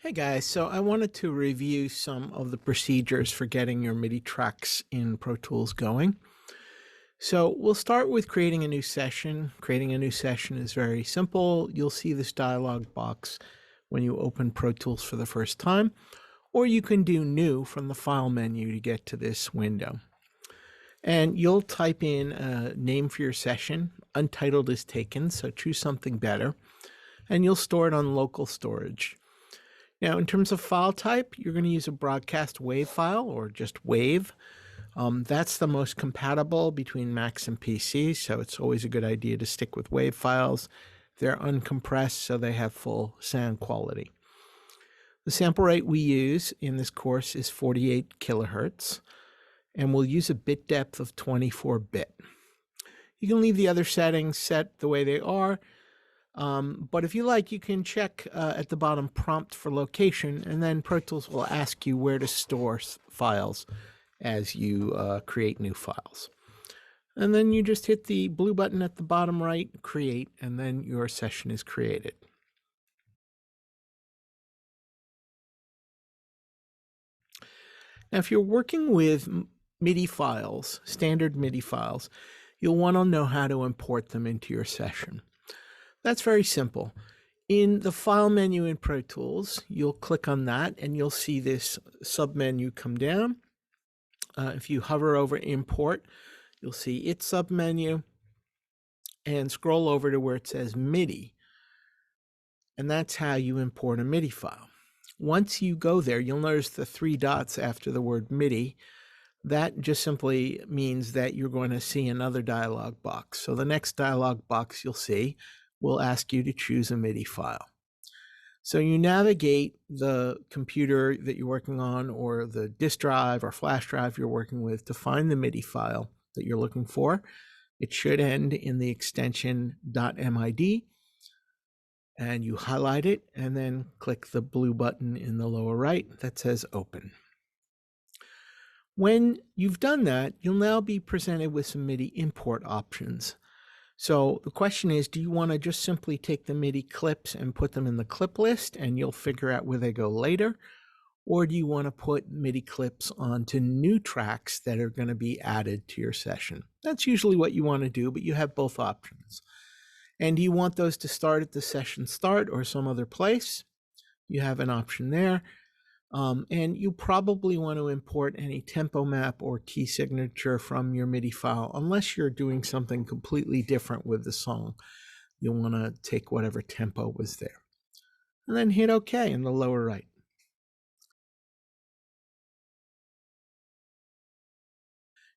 Hey guys, so I wanted to review some of the procedures for getting your MIDI tracks in Pro Tools going. So we'll start with creating a new session. Creating a new session is very simple. You'll see this dialog box when you open Pro Tools for the first time, or you can do new from the file menu to get to this window. And you'll type in a name for your session. Untitled is taken, so choose something better. And you'll store it on local storage. Now, in terms of file type, you're going to use a broadcast WAV file or just WAV. That's the most compatible between Macs and PCs, so it's always a good idea to stick with WAV files. They're uncompressed, so they have full sound quality. The sample rate we use in this course is 48 kilohertz, and we'll use a bit depth of 24-bit. You can leave the other settings set the way they are, but if you like, you can check at the bottom prompt for location, and then Pro Tools will ask you where to store files as you create new files. And then you just hit the blue button at the bottom right, create, and then your session is created. Now, if you're working with MIDI files, standard MIDI files, you'll want to know how to import them into your session. That's very simple. In the File menu in Pro Tools, you'll click on that and you'll see this submenu come down. If you hover over Import, you'll see its submenu and scroll over to where it says MIDI. And that's how you import a MIDI file. Once you go there, you'll notice the three dots after the word MIDI. That just simply means that you're going to see another dialog box. So the next dialog box you'll see will ask you to choose a MIDI file. So you navigate the computer that you're working on or the disk drive or flash drive you're working with to find the MIDI file that you're looking for. It should end in the extension .mid, and you highlight it and then click the blue button in the lower right that says Open. When you've done that, you'll now be presented with some MIDI import options. So the question is, do you want to just simply take the MIDI clips and put them in the clip list and you'll figure out where they go later? Or do you want to put MIDI clips onto new tracks that are going to be added to your session? That's usually what you want to do, but you have both options. And do you want those to start at the session start or some other place? You have an option there. And you probably want to import any tempo map or key signature from your MIDI file, unless you're doing something completely different with the song. You'll want to take whatever tempo was there. And then hit OK in the lower right.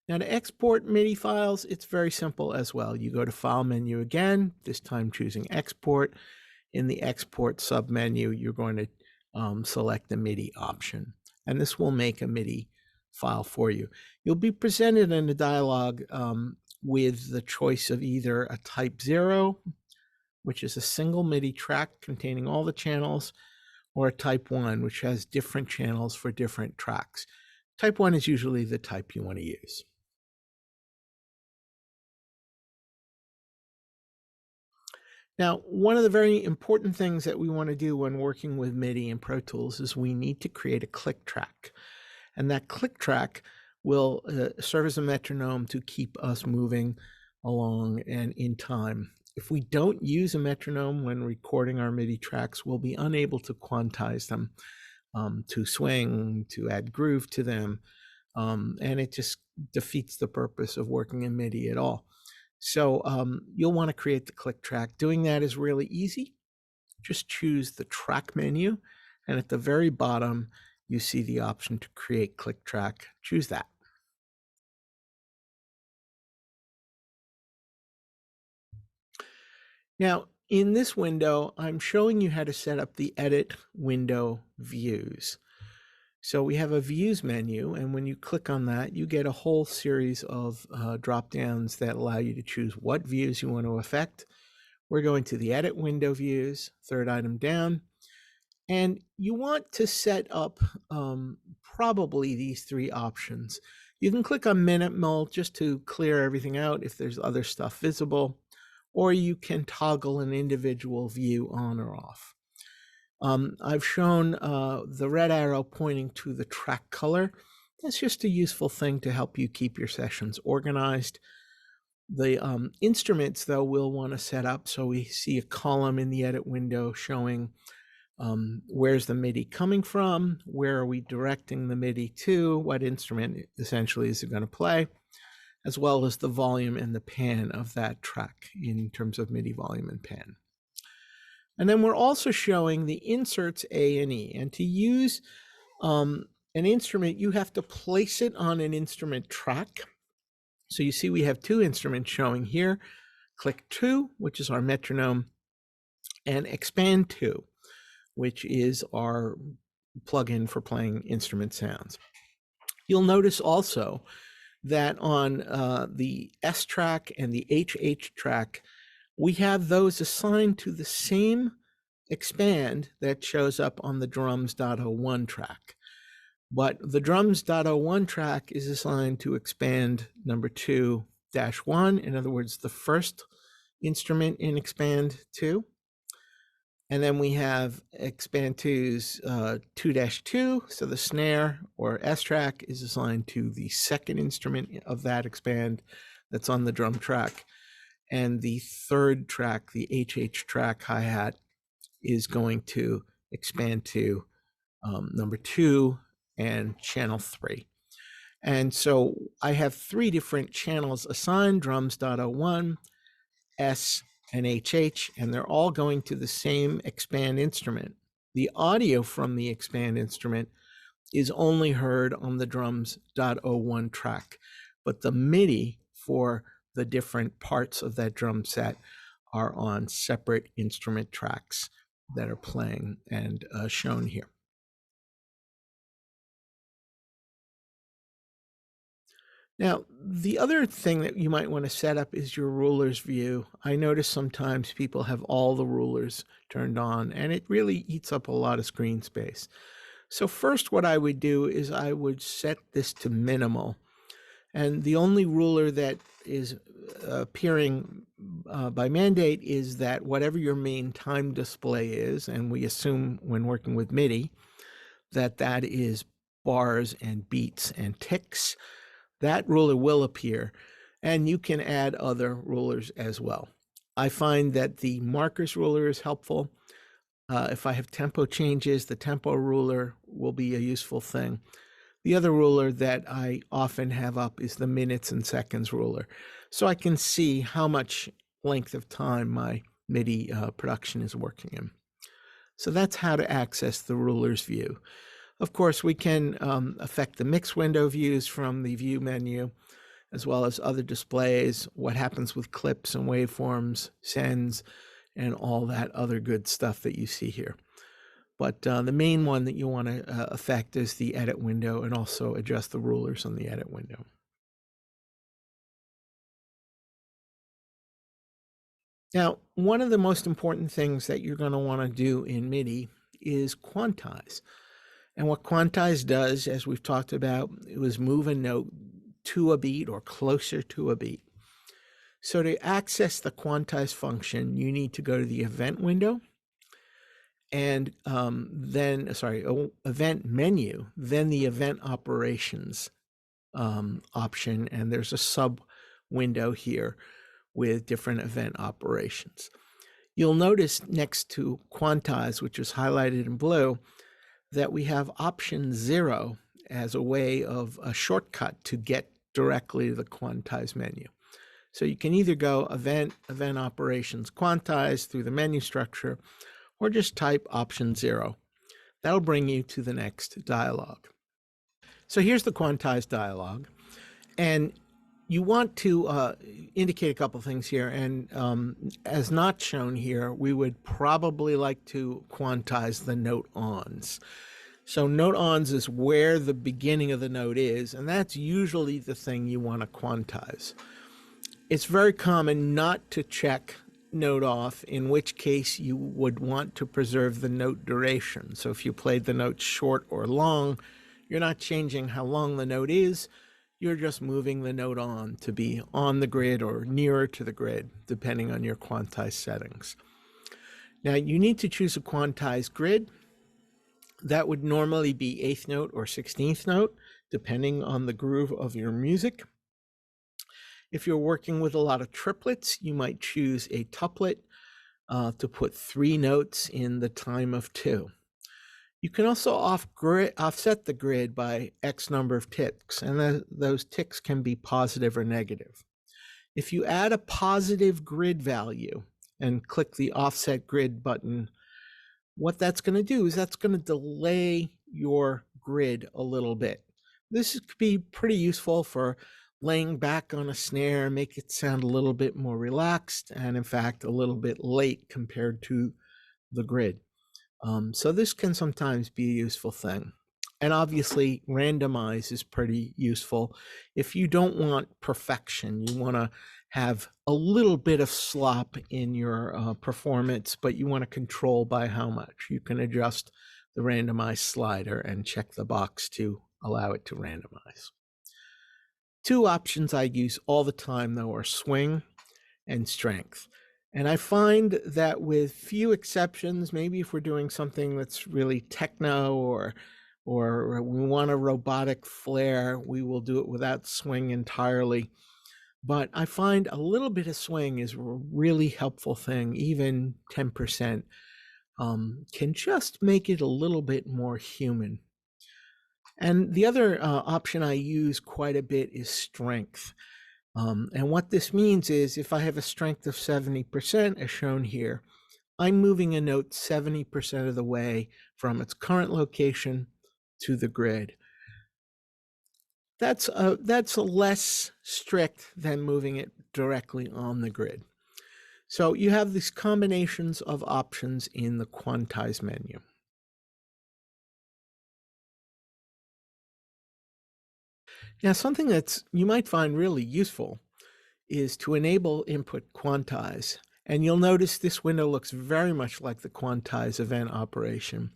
Now to export MIDI files, it's very simple as well. You go to File menu again, this time choosing Export. In the Export submenu, you're going to select the MIDI option, and this will make a MIDI file for you. You'll be presented in a dialog with the choice of either a type 0, which is a single MIDI track containing all the channels, or a type 1, which has different channels for different tracks. Type 1 is usually the type you want to use. Now, one of the very important things that we want to do when working with MIDI in Pro Tools is we need to create a click track. And that click track will serve as a metronome to keep us moving along and in time. If we don't use a metronome when recording our MIDI tracks, we'll be unable to quantize them, to swing, to add groove to them, and it just defeats the purpose of working in MIDI at all. So you'll want to create the click track. Doing that is really easy. Just choose the track menu, and at the very bottom, you see the option to create click track. Choose that. Now, in this window, I'm showing you how to set up the edit window views. So we have a views menu, and when you click on that, you get a whole series of drop downs that allow you to choose what views you want to affect. We're going to the edit window views, third item down, and you want to set up probably these three options. You can click on minimal just to clear everything out if there's other stuff visible, or you can toggle an individual view on or off. I've shown the red arrow pointing to the track color. That's just a useful thing to help you keep your sessions organized. The instruments, though, we'll want to set up so we see a column in the edit window showing where's the MIDI coming from, where are we directing the MIDI to, what instrument essentially is it going to play, as well as the volume and the pan of that track in terms of MIDI volume and pan. And then we're also showing the inserts A and E. And to use an instrument, you have to place it on an instrument track. So you see we have two instruments showing here. Click 2, which is our metronome, and Expand 2, which is our plugin for playing instrument sounds. You'll notice also that on the S track and the HH track, we have those assigned to the same expand that shows up on the drums.01 track. But the drums.01 track is assigned to expand number 2-1, in other words, the first instrument in expand 2. And then we have expand 2's 2-2, so the snare or S track is assigned to the second instrument of that expand that's on the drum track. And the third track, the HH track hi-hat, is going to expand to number 2 and channel 3. And so I have 3 different channels assigned, drums.01, S, and HH, and they're all going to the same expand instrument. The audio from the expand instrument is only heard on the drums.01 track, but the MIDI for the different parts of that drum set are on separate instrument tracks that are playing and shown here. Now, the other thing that you might want to set up is your rulers view. I notice sometimes people have all the rulers turned on, and it really eats up a lot of screen space. So first, what I would do is I would set this to minimal. And the only ruler that is appearing by mandate is that whatever your main time display is, and we assume when working with MIDI, that that is bars and beats and ticks. That ruler will appear, and you can add other rulers as well. I find that the markers ruler is helpful. If I have tempo changes, the tempo ruler will be a useful thing. The other ruler that I often have up is the minutes and seconds ruler, so I can see how much length of time my MIDI production is working in. So that's how to access the rulers view. Of course, we can affect the mix window views from the view menu, as well as other displays, what happens with clips and waveforms, sends, and all that other good stuff that you see here. But the main one that you want to affect is the edit window, and also adjust the rulers on the edit window. Now, one of the most important things that you're going to want to do in MIDI is quantize. And what quantize does, as we've talked about, is move a note to a beat or closer to a beat. So to access the quantize function, you need to go to the event window, and event menu, then the event operations option, and there's a sub window here with different event operations. You'll notice next to quantize, which is highlighted in blue, that we have option 0 as a way of a shortcut to get directly to the quantize menu. So you can either go event operations, quantize through the menu structure, or just type option 0. That'll bring you to the next dialog. So here's the quantize dialog, and you want to indicate a couple things here, and as not shown here, we would probably like to quantize the note ons. So note ons is where the beginning of the note is, and that's usually the thing you want to quantize. It's very common not to check note off, in which case you would want to preserve the note duration. So if you played the note short or long, you're not changing how long the note is, you're just moving the note on to be on the grid or nearer to the grid, depending on your quantize settings. Now you need to choose a quantized grid. That would normally be 8th note or 16th note, depending on the groove of your music. If you're working with a lot of triplets, you might choose a tuplet to put 3 notes in the time of 2. You can also offset the grid by X number of ticks, and those ticks can be positive or negative. If you add a positive grid value and click the offset grid button, what that's going to do is that's going to delay your grid a little bit. This could be pretty useful for laying back on a snare, make it sound a little bit more relaxed, and in fact, a little bit late compared to the grid. So this can sometimes be a useful thing. And obviously, randomize is pretty useful. If you don't want perfection, you want to have a little bit of slop in your performance, but you want to control by how much. You can adjust the randomize slider and check the box to allow it to randomize. 2 options I use all the time, though, are swing and strength. And I find that with few exceptions, maybe if we're doing something that's really techno or we want a robotic flair, we will do it without swing entirely. But I find a little bit of swing is a really helpful thing. Even 10% can just make it a little bit more human. And the other option I use quite a bit is strength. And what this means is if I have a strength of 70%, as shown here, I'm moving a note 70% of the way from its current location to the grid. That's less strict than moving it directly on the grid. So you have these combinations of options in the Quantize menu. Now, something that's you might find really useful is to enable input quantize. And you'll notice this window looks very much like the quantize event operation.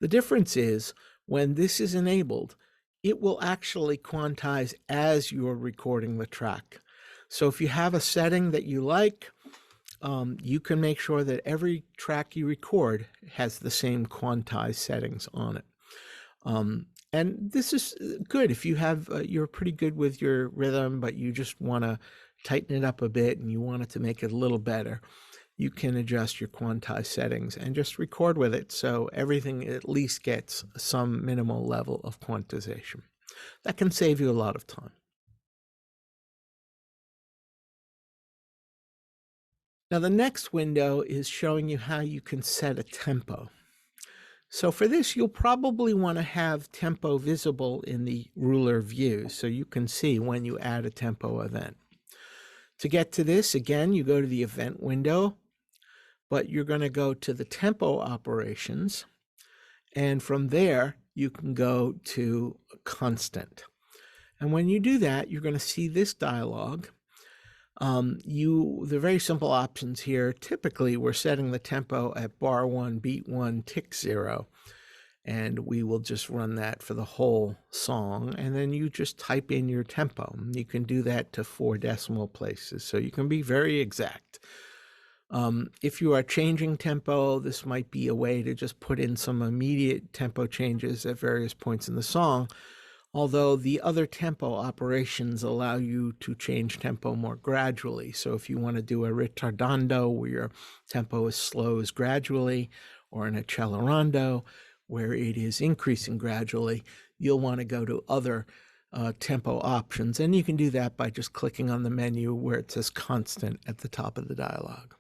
The difference is when this is enabled, it will actually quantize as you're recording the track. So if you have a setting that you like, you can make sure that every track you record has the same quantize settings on it. And this is good if you have you're pretty good with your rhythm, but you just want to tighten it up a bit and you want it to make it a little better. You can adjust your quantize settings and just record with it so everything at least gets some minimal level of quantization. That can save you a lot of time. Now the next window is showing you how you can set a tempo. So for this, you'll probably want to have tempo visible in the ruler view so you can see when you add a tempo event. To get to this, again, you go to the event window, but you're going to go to the tempo operations. And from there, you can go to constant. And when you do that, you're going to see this dialog. The very simple options here, typically we're setting the tempo at bar 1, beat 1, tick 0. And we will just run that for the whole song. And then you just type in your tempo. You can do that to 4 decimal places. So you can be very exact. If you are changing tempo, this might be a way to just put in some immediate tempo changes at various points in the song. Although the other tempo operations allow you to change tempo more gradually. So if you want to do a ritardando where your tempo is slows gradually, or an accelerando where it is increasing gradually, you'll want to go to other tempo options. And you can do that by just clicking on the menu where it says constant at the top of the dialog.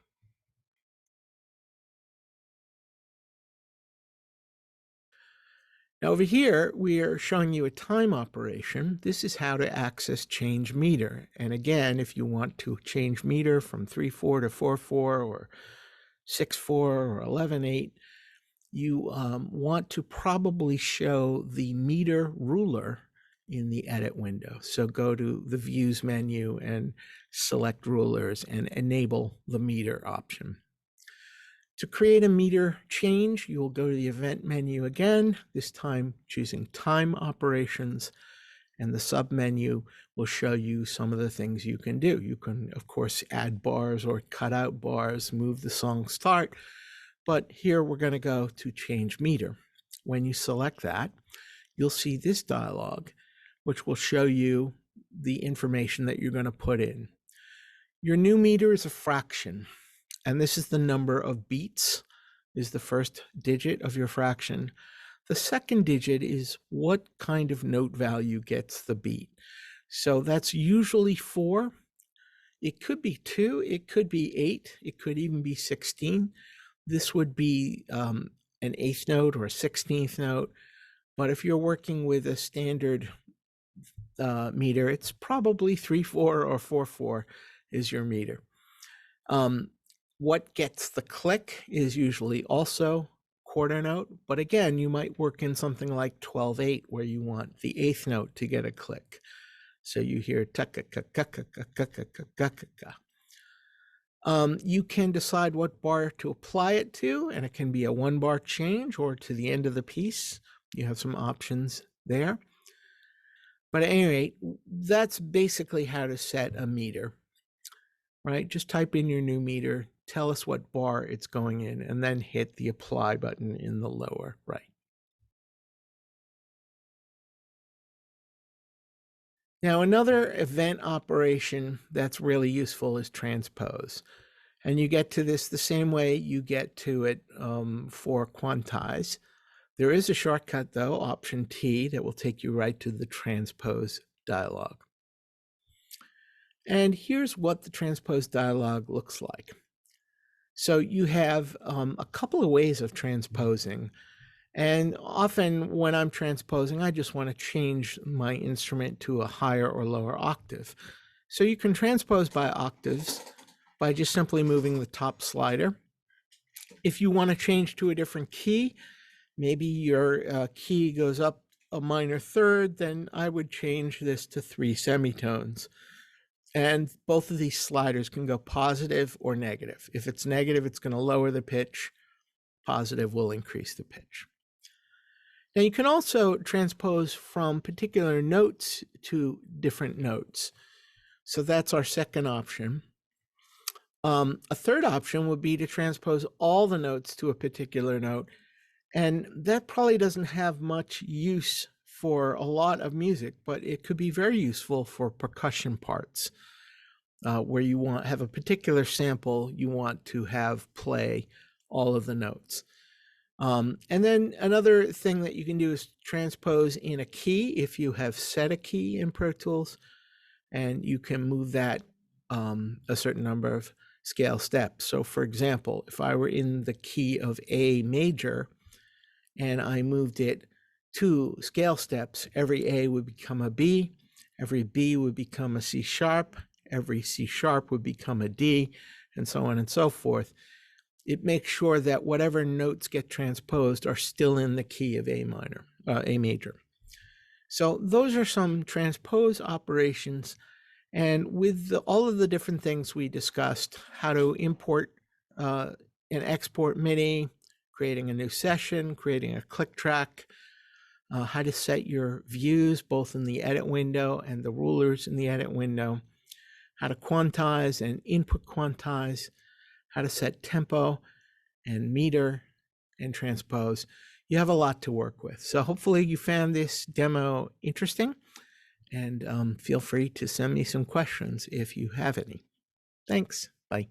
Now over here, we are showing you a time operation. This is how to access change meter. And again, if you want to change meter from 3/4 to 4/4 or 6/4 or 11/8, you want to probably show the meter ruler in the edit window. So go to the views menu and select rulers and enable the meter option. To create a meter change, you will go to the event menu again, this time choosing time operations, and the submenu will show you some of the things you can do. You can, of course, add bars or cut out bars, move the song start, But here we're going to go to change meter. When you select that, you'll see this dialog, which will show you the information that you're going to put in. Your new meter is a fraction, and this is the number of beats, is the first digit of your fraction. The second digit is what kind of note value gets the beat. So that's usually 4. It could be 2, it could be 8, it could even be 16. This would be an 8th note or a 16th note. But if you're working with a standard meter, it's probably 3/4 or 4/4 is your meter. What gets the click is usually also quarter note, but again, you might work in something like 12/8 where you want the 8th note to get a click. So you hear ta-ka-ka-ka-ka-ka-ka-ka-ka-ka. You can decide what bar to apply it to, and it can be a 1-bar change or to the end of the piece. You have some options there. But at any rate, that's basically how to set a meter, right? Just type in your new meter, tell us what bar it's going in, and then hit the apply button in the lower right. Now, another event operation that's really useful is transpose. And you get to this the same way you get to it for quantize. There is a shortcut, though, Option T, that will take you right to the transpose dialog. And here's what the transpose dialog looks like. So you have a couple of ways of transposing. And often when I'm transposing, I just want to change my instrument to a higher or lower octave. So you can transpose by octaves by just simply moving the top slider. If you want to change to a different key, maybe your key goes up a minor third, then I would change this to 3 semitones. And both of these sliders can go positive or negative. If it's negative, it's going to lower the pitch. Positive will increase the pitch. Now you can also transpose from particular notes to different notes. So that's our second option. A third option would be to transpose all the notes to a particular note. And that probably doesn't have much use for a lot of music, but it could be very useful for percussion parts where you have a particular sample you want to have play all of the notes. And then another thing that you can do is transpose in a key if you have set a key in Pro Tools, and you can move that a certain number of scale steps. So for example, if I were in the key of A major and I moved it 2 scale steps, every A would become a B, every B would become a C sharp, every C sharp would become a D, and so on and so forth. It makes sure that whatever notes get transposed are still in the key of A major. So those are some transpose operations. And with all of the different things we discussed, how to import and export MIDI, creating a new session, creating a click track, how to set your views both in the edit window and the rulers in the edit window, how to quantize and input quantize, how to set tempo and meter and transpose. You have a lot to work with. So hopefully you found this demo interesting, and feel free to send me some questions if you have any. Thanks. Bye.